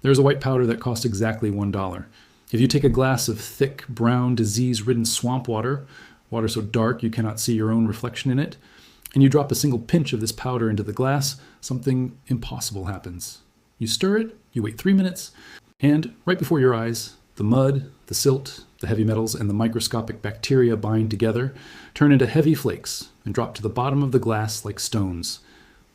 There's a white powder that costs exactly $1. If you take a glass of thick, brown, disease-ridden swamp water, water so dark you cannot see your own reflection in it, and you drop a single pinch of this powder into the glass, something impossible happens. You stir it, you wait 3 minutes, and right before your eyes, the mud, the silt, the heavy metals, and the microscopic bacteria bind together, turn into heavy flakes, and drop to the bottom of the glass like stones,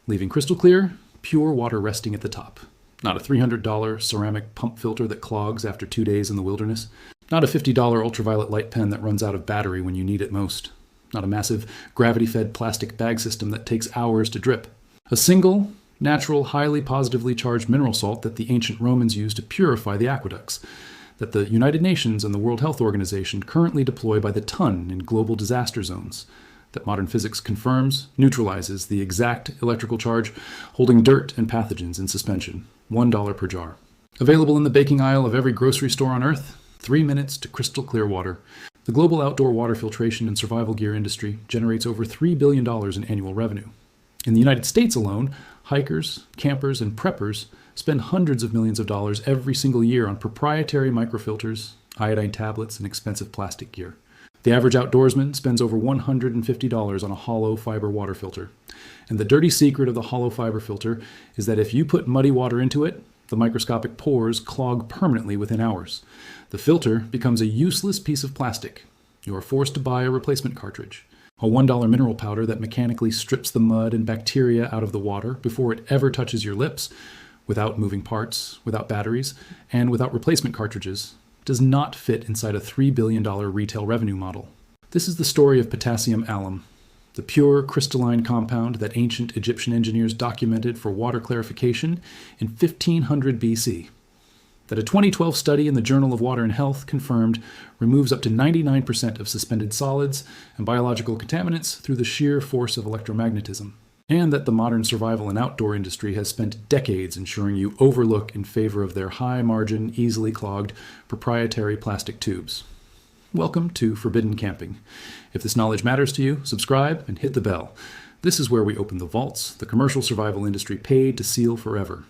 leaving crystal clear, pure water resting at the top. Not a $300 ceramic pump filter that clogs after 2 days in the wilderness. Not a $50 ultraviolet light pen that runs out of battery when you need it most. Not a massive gravity-fed plastic bag system that takes hours to drip. A single, natural, highly positively charged mineral salt that the ancient Romans used to purify the aqueducts, that the United Nations and the World Health Organization currently deploy by the ton in global disaster zones, that modern physics confirms, neutralizes the exact electrical charge holding dirt and pathogens in suspension. $1 per jar. Available in the baking aisle of every grocery store on Earth, 3 minutes to crystal clear water. The global outdoor water filtration and survival gear industry generates over $3 billion in annual revenue. In the United States alone, hikers, campers, and preppers spend hundreds of millions of dollars every single year on proprietary microfilters, iodine tablets, and expensive plastic gear. The average outdoorsman spends over $150 on a hollow fiber water filter. And the dirty secret of the hollow fiber filter is that if you put muddy water into it, the microscopic pores clog permanently within hours. The filter becomes a useless piece of plastic. You are forced to buy a replacement cartridge, a $1 mineral powder that mechanically strips the mud and bacteria out of the water before it ever touches your lips, without moving parts, without batteries, and without replacement cartridges, does not fit inside a $3 billion retail revenue model. This is the story of potassium alum, the pure crystalline compound that ancient Egyptian engineers documented for water clarification in 1500 BC. That a 2012 study in the Journal of Water and Health confirmed removes up to 99% of suspended solids and biological contaminants through the sheer force of electromagnetism. And that the modern survival and outdoor industry has spent decades ensuring you overlook in favor of their high-margin, easily clogged, proprietary plastic tubes. Welcome to Forbidden Camping. If this knowledge matters to you, subscribe and hit the bell. This is where we open the vaults the commercial survival industry paid to seal forever.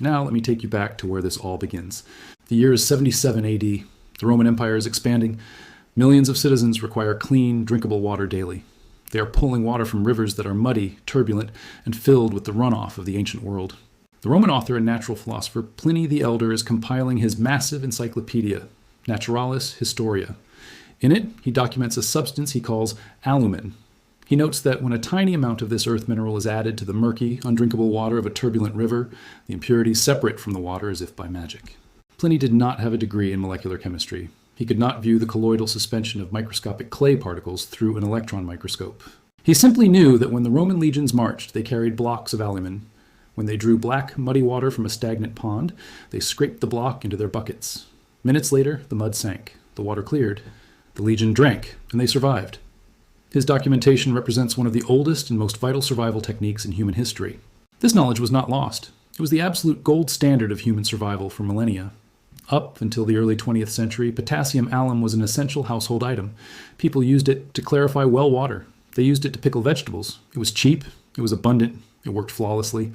Now let me take you back to where this all begins. The year is 77 AD. The Roman Empire is expanding. Millions of citizens require clean, drinkable water daily. They are pulling water from rivers that are muddy, turbulent, and filled with the runoff of the ancient world. The Roman author and natural philosopher Pliny the Elder is compiling his massive encyclopedia, Naturalis Historia. In it, he documents a substance he calls alumen. He notes that when a tiny amount of this earth mineral is added to the murky, undrinkable water of a turbulent river, the impurities separate from the water as if by magic. Pliny did not have a degree in molecular chemistry. He could not view the colloidal suspension of microscopic clay particles through an electron microscope. He simply knew that when the Roman legions marched, they carried blocks of alumen. When they drew black, muddy water from a stagnant pond, they scraped the block into their buckets. Minutes later, the mud sank, the water cleared, the legion drank, and they survived. His documentation represents one of the oldest and most vital survival techniques in human history. This knowledge was not lost. It was the absolute gold standard of human survival for millennia. Up until the early 20th century, potassium alum was an essential household item. People used it to clarify well water. They used it to pickle vegetables. It was cheap, it was abundant, it worked flawlessly.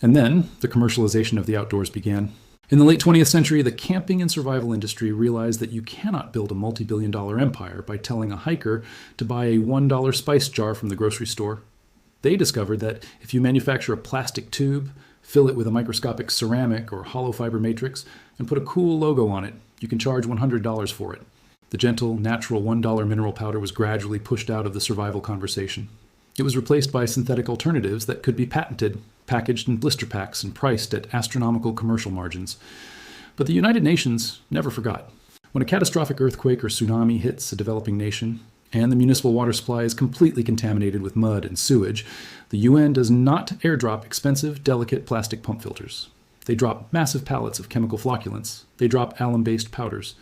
And then the commercialization of the outdoors began. In the late 20th century, the camping and survival industry realized that you cannot build a multi-billion-dollar empire by telling a hiker to buy a $1 spice jar from the grocery store. They discovered that if you manufacture a plastic tube, fill it with a microscopic ceramic or hollow fiber matrix, and put a cool logo on it, you can charge $100 for it. The gentle, natural $1 mineral powder was gradually pushed out of the survival conversation. It was replaced by synthetic alternatives that could be patented, packaged in blister packs, and priced at astronomical commercial margins. But the United Nations never forgot. When a catastrophic earthquake or tsunami hits a developing nation, and the municipal water supply is completely contaminated with mud and sewage, the UN does not airdrop expensive, delicate plastic pump filters. They drop massive pallets of chemical flocculants. They drop alum-based powders.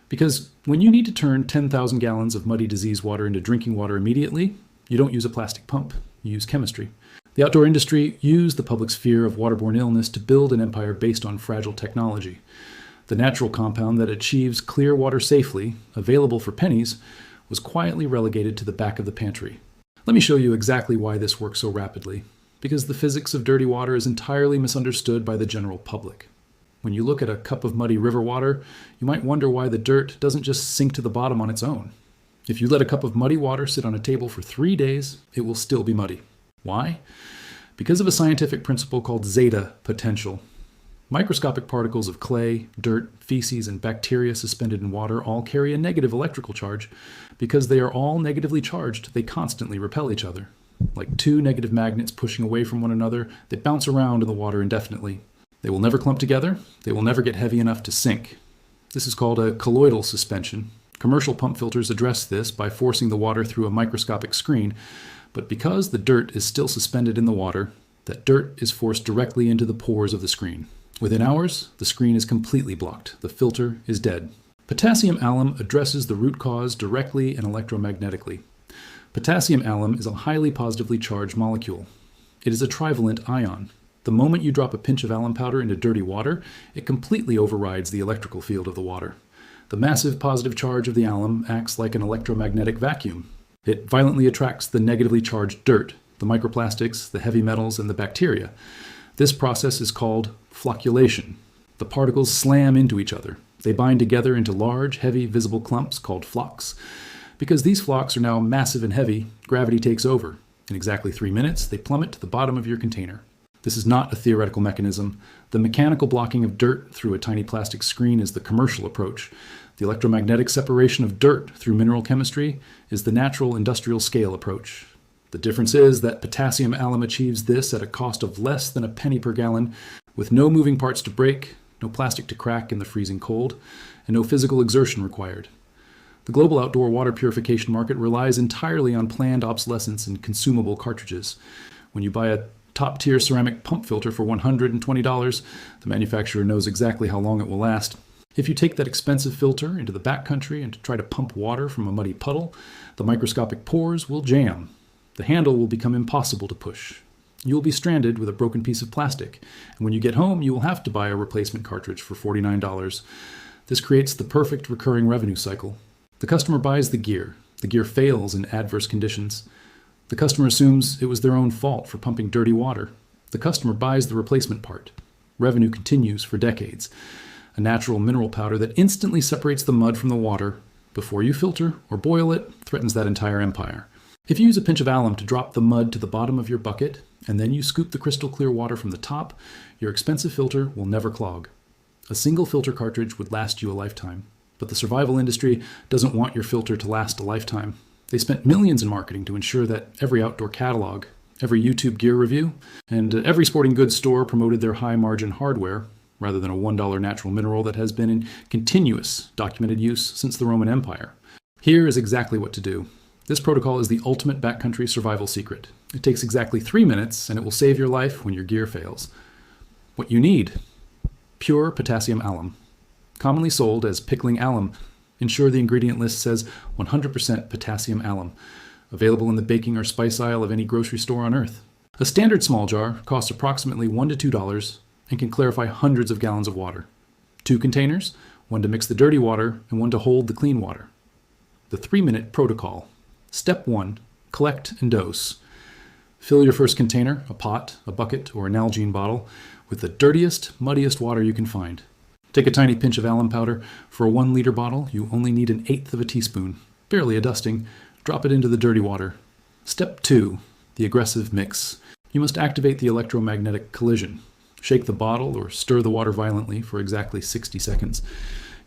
Because when you need to turn 10,000 gallons of muddy disease water into drinking water immediately, you don't use a plastic pump, you use chemistry. The outdoor industry used the public's fear of waterborne illness to build an empire based on fragile technology. The natural compound that achieves clear water safely, available for pennies, was quietly relegated to the back of the pantry. Let me show you exactly why this works so rapidly. Because the physics of dirty water is entirely misunderstood by the general public. When you look at a cup of muddy river water, you might wonder why the dirt doesn't just sink to the bottom on its own. If you let a cup of muddy water sit on a table for 3 days, it will still be muddy. Why? Because of a scientific principle called zeta potential. Microscopic particles of clay, dirt, feces, and bacteria suspended in water all carry a negative electrical charge. Because they are all negatively charged, they constantly repel each other. Like two negative magnets pushing away from one another, they bounce around in the water indefinitely. They will never clump together. They will never get heavy enough to sink. This is called a colloidal suspension. Commercial pump filters address this by forcing the water through a microscopic screen, but because the dirt is still suspended in the water, that dirt is forced directly into the pores of the screen. Within hours, the screen is completely blocked. The filter is dead. Potassium alum addresses the root cause directly and electromagnetically. Potassium alum is a highly positively charged molecule. It is a trivalent ion. The moment you drop a pinch of alum powder into dirty water, it completely overrides the electrical field of the water. The massive positive charge of the alum acts like an electromagnetic vacuum. It violently attracts the negatively charged dirt, the microplastics, the heavy metals, and the bacteria. This process is called flocculation. The particles slam into each other. They bind together into large, heavy, visible clumps called flocks. Because these flocks are now massive and heavy, gravity takes over. In exactly 3 minutes, they plummet to the bottom of your container. This is not a theoretical mechanism. The mechanical blocking of dirt through a tiny plastic screen is the commercial approach. The electromagnetic separation of dirt through mineral chemistry is the natural industrial scale approach. The difference is that potassium alum achieves this at a cost of less than a penny per gallon, with no moving parts to break, no plastic to crack in the freezing cold, and no physical exertion required. The global outdoor water purification market relies entirely on planned obsolescence in consumable cartridges. When you buy a top-tier ceramic pump filter for $120, the manufacturer knows exactly how long it will last. If you take that expensive filter into the backcountry and try to pump water from a muddy puddle, the microscopic pores will jam. The handle will become impossible to push. You will be stranded with a broken piece of plastic, and when you get home, you will have to buy a replacement cartridge for $49. This creates the perfect recurring revenue cycle. The customer buys the gear. The gear fails in adverse conditions. The customer assumes it was their own fault for pumping dirty water. The customer buys the replacement part. Revenue continues for decades. A natural mineral powder that instantly separates the mud from the water before you filter or boil it threatens that entire empire. If you use a pinch of alum to drop the mud to the bottom of your bucket, and then you scoop the crystal clear water from the top, your expensive filter will never clog. A single filter cartridge would last you a lifetime. But the survival industry doesn't want your filter to last a lifetime. They spent millions in marketing to ensure that every outdoor catalog, every YouTube gear review, and every sporting goods store promoted their high-margin hardware, rather than a $1 natural mineral that has been in continuous documented use since the Roman Empire. Here is exactly what to do. This protocol is the ultimate backcountry survival secret. It takes exactly 3 minutes, and it will save your life when your gear fails. What you need: pure potassium alum. Commonly sold as pickling alum. Ensure the ingredient list says 100% potassium alum. Available in the baking or spice aisle of any grocery store on Earth. A standard small jar costs approximately $1 to $2 and can clarify hundreds of gallons of water. 2 containers, one to mix the dirty water and one to hold the clean water. The 3-minute protocol. Step 1. Collect and dose. Fill your first container, a pot, a bucket, or an Nalgene bottle, with the dirtiest, muddiest water you can find. Take a tiny pinch of alum powder. For a 1-liter bottle, you only need 1/8 of a teaspoon, barely a dusting. Drop it into the dirty water. Step 2. The aggressive mix. You must activate the electromagnetic collision. Shake the bottle or stir the water violently for exactly 60 seconds.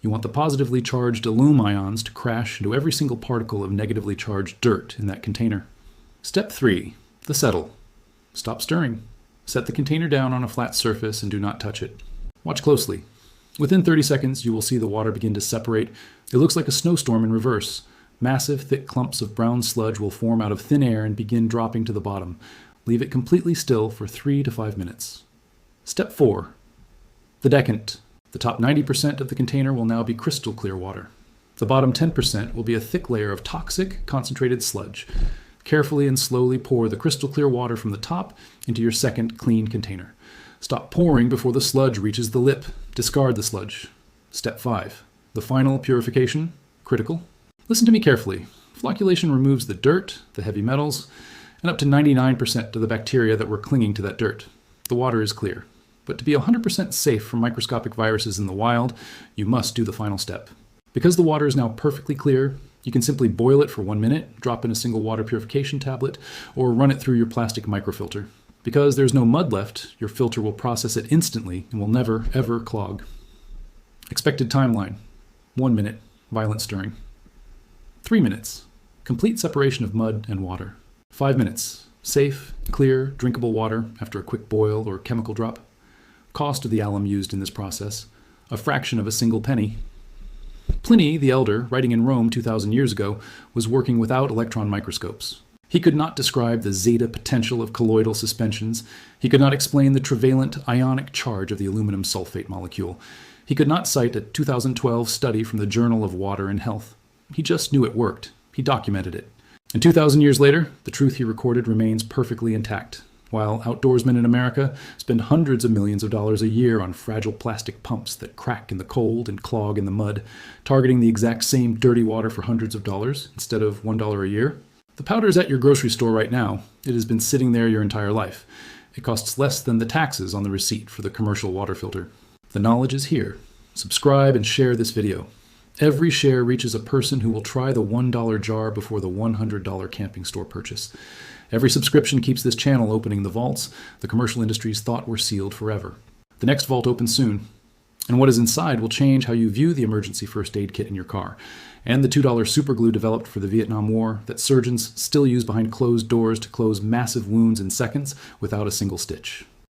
You want the positively charged alum ions to crash into every single particle of negatively charged dirt in that container. Step 3. The settle. Stop stirring. Set the container down on a flat surface and do not touch it. Watch closely. Within 30 seconds, you will see the water begin to separate. It looks like a snowstorm in reverse. Massive, thick clumps of brown sludge will form out of thin air and begin dropping to the bottom. Leave it completely still for 3 to 5 minutes. Step 4. The decant. The top 90% of the container will now be crystal clear water. The bottom 10% will be a thick layer of toxic, concentrated sludge. Carefully and slowly pour the crystal clear water from the top into your second clean container. Stop pouring before the sludge reaches the lip. Discard the sludge. Step 5. The final purification. Critical. Listen to me carefully. Flocculation removes the dirt, the heavy metals, and up to 99% of the bacteria that were clinging to that dirt. The water is clear. But to be 100% safe from microscopic viruses in the wild, you must do the final step. Because the water is now perfectly clear, you can simply boil it for 1 minute, drop in a single water purification tablet, or run it through your plastic microfilter. Because there's no mud left, your filter will process it instantly and will never, ever clog. Expected timeline: 1 minute, violent stirring. 3 minutes, complete separation of mud and water. 5 minutes, safe, clear, drinkable water after a quick boil or chemical drop. Cost of the alum used in this process: a fraction of a single penny. Pliny the Elder, writing in Rome 2,000 years ago, was working without electron microscopes. He could not describe the zeta potential of colloidal suspensions. He could not explain the trivalent ionic charge of the aluminum sulfate molecule. He could not cite a 2012 study from the Journal of Water and Health. He just knew it worked. He documented it. And 2,000 years later, the truth he recorded remains perfectly intact, while outdoorsmen in America spend hundreds of millions of dollars a year on fragile plastic pumps that crack in the cold and clog in the mud, targeting the exact same dirty water for hundreds of dollars instead of $1 a year. The powder is at your grocery store right now. It has been sitting there your entire life. It costs less than the taxes on the receipt for the commercial water filter. The knowledge is here. Subscribe and share this video. Every share reaches a person who will try the $1 jar before the $100 camping store purchase. Every subscription keeps this channel opening the vaults the commercial industries thought were sealed forever. The next vault opens soon, and what is inside will change how you view the emergency first aid kit in your car, and the $2 superglue developed for the Vietnam War that surgeons still use behind closed doors to close massive wounds in seconds without a single stitch.